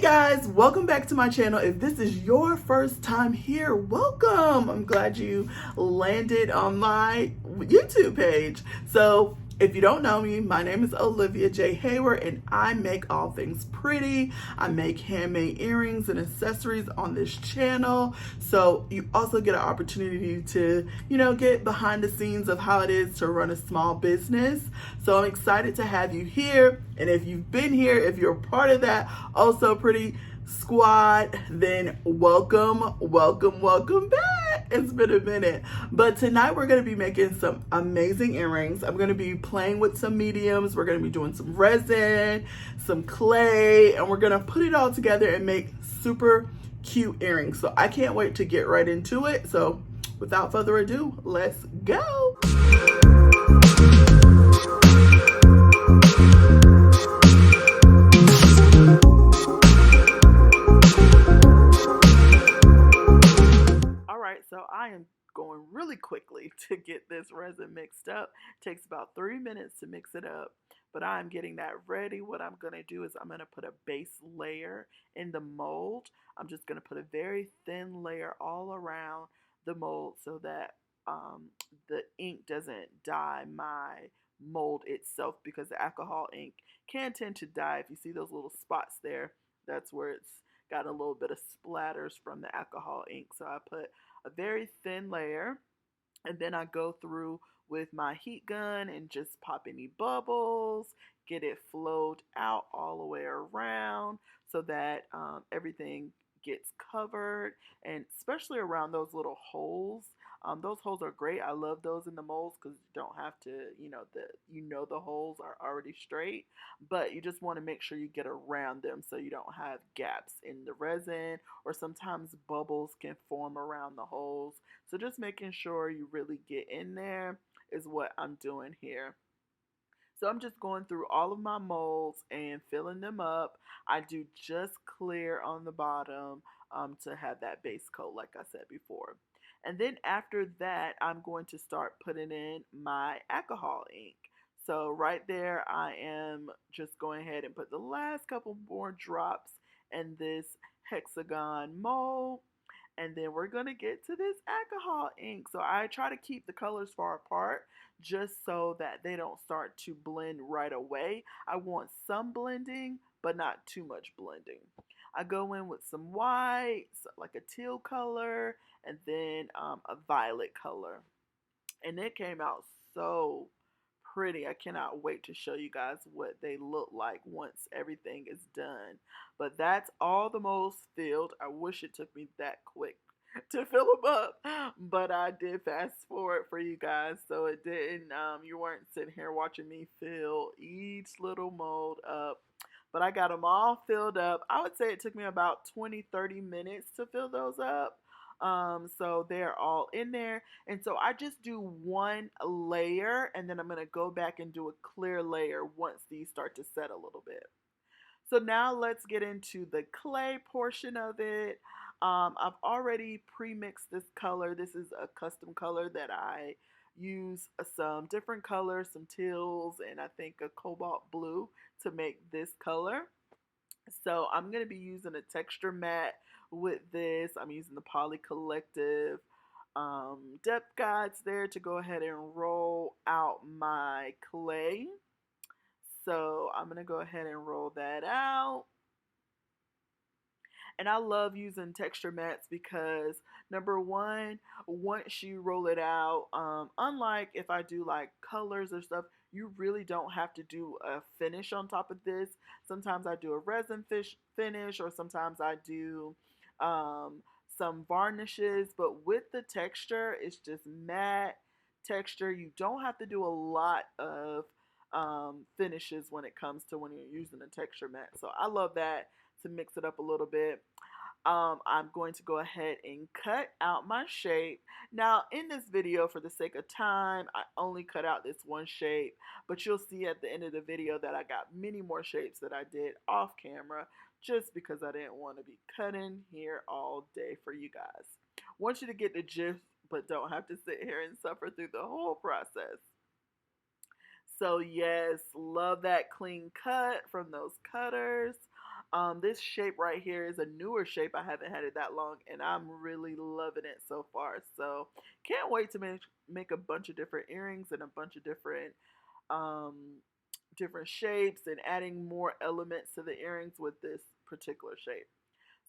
Guys, welcome back to my channel. If this is your first time here, welcome. I'm glad you landed on my YouTube page. So if you don't know me, my name is Olivia J. Hayward and I make all things pretty. I make handmade earrings and accessories on this channel. So you also get an opportunity to, get behind the scenes of how it is to run a small business. So I'm excited to have you here. And if you've been here, if you're a part of that Also Pretty squad, then welcome back. It's been a minute, but tonight we're going to be making some amazing earrings. I'm going to be playing with some mediums. We're going to be doing some resin, some clay, and we're going to put it all together and make super cute earrings. So I can't wait to get right into it. So without further ado, let's go. So I am going really quickly to get this resin mixed up. It takes about 3 minutes to mix it up, but I'm getting that ready. What I'm going to do is I'm going to put a base layer in the mold. I'm just going to put a very thin layer all around the mold so that the ink doesn't dye my mold itself, because the alcohol ink can tend to dye. If you see those little spots there, that's where it's got a little bit of splatters from the alcohol ink. So I put a very thin layer, and then I go through with my heat gun and just pop any bubbles, get it flowed out all the way around so that everything gets covered, and especially around those little holes. Those holes are great. I love those in the molds because you don't have to, the holes are already straight, but you just want to make sure you get around them so you don't have gaps in the resin, or sometimes bubbles can form around the holes. So just making sure you really get in there is what I'm doing here. So I'm just going through all of my molds and filling them up. I do just clear on the bottom to have that base coat, like I said before. And then after that, I'm going to start putting in my alcohol ink. So right there, I am just going ahead and put the last couple more drops in this hexagon mold. And then we're going to get to this alcohol ink. So I try to keep the colors far apart just so that they don't start to blend right away. I want some blending, but not too much blending. I go in with some white, like a teal color, and then a violet color. And it came out so pretty. I cannot wait to show you guys what they look like once everything is done. But that's all the molds filled. I wish it took me that quick to fill them up, but I did fast forward for you guys, so it didn't, you weren't sitting here watching me fill each little mold up. But I got them all filled up. I would say it took me about 20-30 minutes to fill those up. So they're all in there, and so I just do one layer, and then I'm going to go back and do a clear layer once these start to set a little bit. So now let's get into the clay portion of it. I've already pre-mixed this color. This is a custom color that I use some different colors, some teals, and I think a cobalt blue to make this color. So I'm going to be using a texture mat with this. I'm using the Poly Collective depth guides there to go ahead and roll out my clay. So I'm going to go ahead and roll that out. And I love using texture mats because, number one, once you roll it out, unlike if I do like colors or stuff, you really don't have to do a finish on top of this. Sometimes I do a resin finish, or sometimes I do some varnishes. But with the texture, it's just matte texture. You don't have to do a lot of finishes when it comes to when you're using a texture mat. So I love that to mix it up a little bit. I'm going to go ahead and cut out my shape. Now in this video, for the sake of time, I only cut out this one shape, but you'll see at the end of the video that I got many more shapes that I did off camera, just because I didn't want to be cutting here all day for you guys. I want you to get the gist, but don't have to sit here and suffer through the whole process. So yes, love that clean cut from those cutters. This shape right here is a newer shape. I haven't had it that long, and I'm really loving it so far. So can't wait to make a bunch of different earrings and a bunch of um, different shapes and adding more elements to the earrings with this particular shape.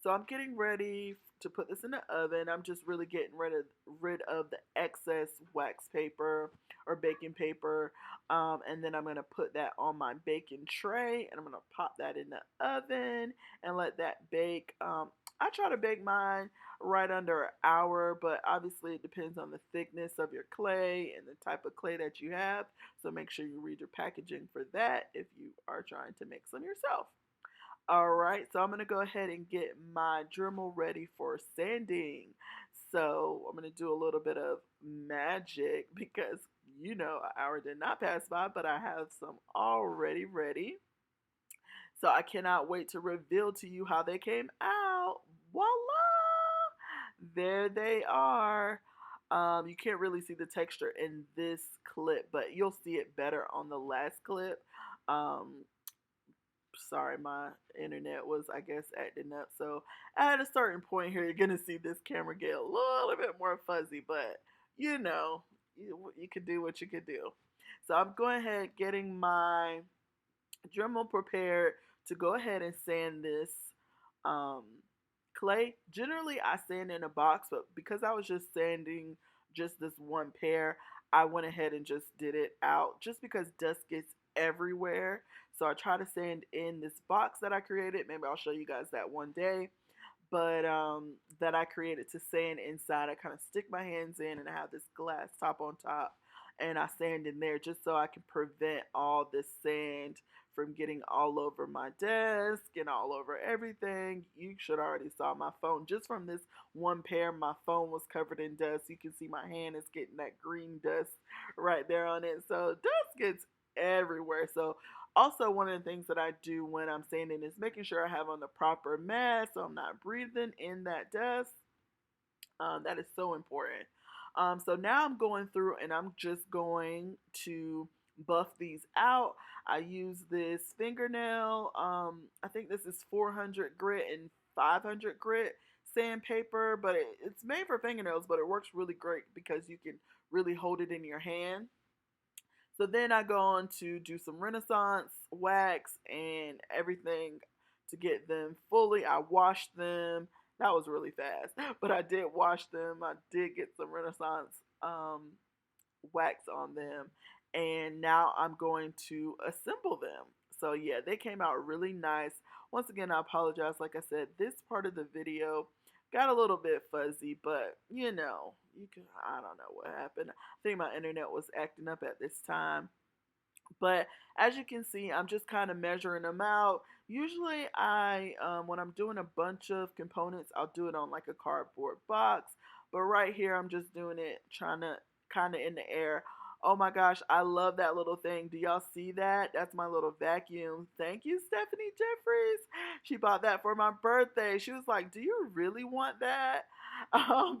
So I'm getting ready to put this in the oven. I'm just really getting rid of the excess wax paper or baking paper. And then I'm going to put that on my baking tray and I'm going to pop that in the oven and let that bake. I try to bake mine right under an hour, but obviously it depends on the thickness of your clay and the type of clay that you have. So make sure you read your packaging for that if you are trying to make some yourself. Alright, so I'm going to go ahead and get my Dremel ready for sanding. So I'm going to do a little bit of magic because, an hour did not pass by, but I have some already ready. So I cannot wait to reveal to you how they came out. Voila! There they are. You can't really see the texture in this clip, but you'll see it better on the last clip. Sorry, my internet was, I guess, acting up. So at a certain point here, you're going to see this camera get a little bit more fuzzy, but you can do what you can do. So I'm going ahead getting my Dremel prepared to go ahead and sand this um, clay. Generally, I sand in a box, but because I was just sanding just this one pair, I went ahead and just did it out just because dust gets everywhere. So I try to sand in this box that I created. Maybe I'll show you guys that one day. But that I created to sand inside. I kind of stick my hands in and I have this glass top on top and I sand in there just so I can prevent all this sand from getting all over my desk and all over everything. You should already saw my phone. Just from this one pair, my phone was covered in dust. You can see my hand is getting that green dust right there on it. So dust gets everywhere. So also, one of the things that I do when I'm sanding is making sure I have on the proper mask so I'm not breathing in that dust. That is so important. So now I'm going through and I'm just going to buff these out. I use this fingernail. I think this is 400 grit and 500 grit sandpaper, but it's made for fingernails, but it works really great because you can really hold it in your hand. So then I go on to do some Renaissance wax and everything to get them fully. I washed them. That was really fast, but I did wash them. I did get some Renaissance wax on them. And now I'm going to assemble them. So yeah, they came out really nice. Once again, I apologize. Like I said, this part of the video got a little bit fuzzy, but I don't know what happened. I think my internet was acting up at this time. But as you can see, I'm just kind of measuring them out. Usually when I'm doing a bunch of components, I'll do it on like a cardboard box. But right here, I'm just doing it, trying to kind of in the air. Oh my gosh, I love that little thing. Do y'all see that? That's my little vacuum. Thank you, Stephanie Jeffries. She bought that for my birthday. She was like, do you really want that?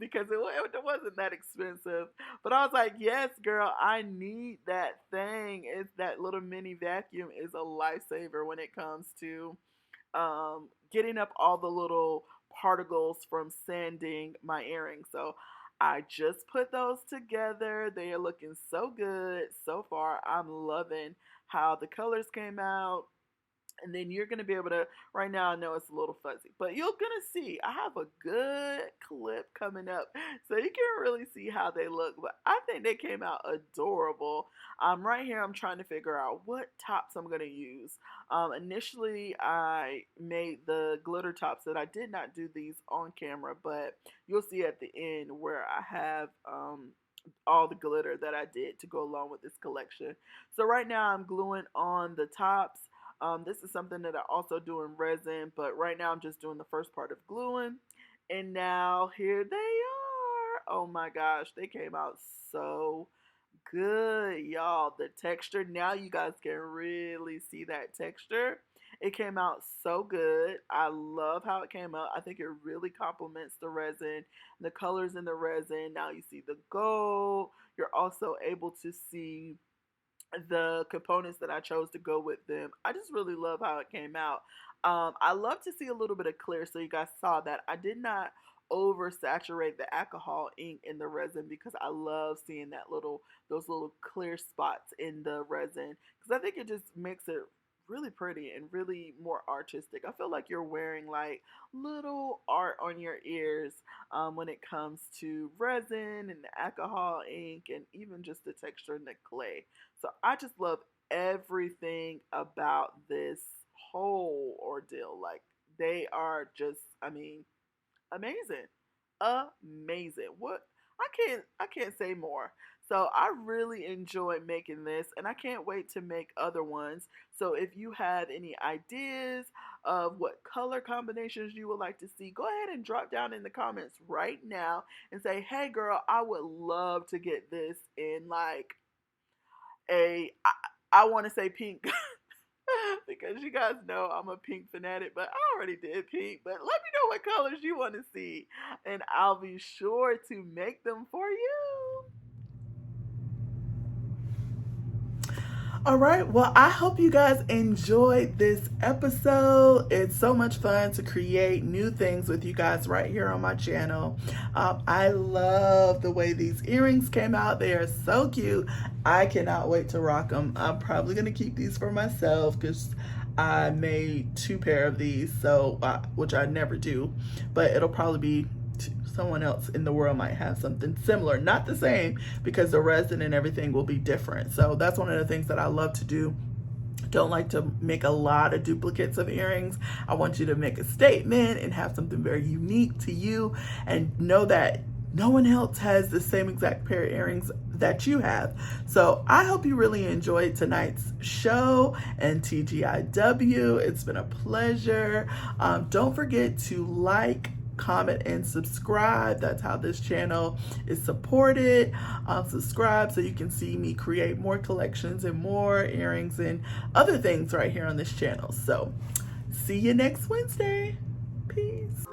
Because it wasn't that expensive. But I was like, yes, girl, I need that thing. It's that little mini vacuum is a lifesaver when it comes to getting up all the little particles from sanding my earrings. So I just put those together. They are looking so good so far. I'm loving how the colors came out. And then you're going to be able to, right now I know it's a little fuzzy, but you're going to see, I have a good clip coming up so you can really see how they look. But I think they came out adorable. Right here I'm trying to figure out what tops I'm going to use. Initially I made the glitter tops that I did not do these on camera, but you'll see at the end where I have all the glitter that I did to go along with this collection. So right now I'm gluing on the tops. This is something that I also do in resin, but right now I'm just doing the first part of gluing. And now here they are. Oh my gosh, they came out so good, y'all. The texture, now you guys can really see that texture. It came out so good. I love how it came out. I think it really complements the resin, the colors in the resin. Now you see the gold. You're also able to see the components that I chose to go with them. I just really love how it came out. I love to see a little bit of clear, so you guys saw that I did not oversaturate the alcohol ink in the resin because I love seeing those little clear spots in the resin because I think it just makes it really pretty and really more artistic. I feel like you're wearing like little art on your ears when it comes to resin and the alcohol ink and even just the texture and the clay. So I just love everything about this whole ordeal. Like they are just, I mean, amazing. Amazing. What I can't say more. So I really enjoy making this and I can't wait to make other ones. So if you have any ideas of what color combinations you would like to see, go ahead and drop down in the comments right now and say, "Hey girl, I would love to get this in like I want to say pink." Because you guys know I'm a pink fanatic, but I already did pink. But let me know what colors you want to see, and I'll be sure to make them for you. All right, well, I hope you guys enjoyed this episode. It's so much fun to create new things with you guys right here on my channel. I love the way these earrings came out. They are so cute. I cannot wait to rock them. I'm probably going to keep these for myself because I made 2 pair of these, so which I never do, but it'll probably be someone else in the world might have something similar, not the same, because the resin and everything will be different. So that's one of the things that I love to do. Don't like to make a lot of duplicates of earrings. I want you to make a statement and have something very unique to you and know that no one else has the same exact pair of earrings that you have. So I hope you really enjoyed tonight's show and TGIW. It's been a pleasure. Don't forget to like, comment, and subscribe. That's how this channel is supported. Subscribe so you can see me create more collections and more earrings and other things right here on this channel. So see you next Wednesday. Peace.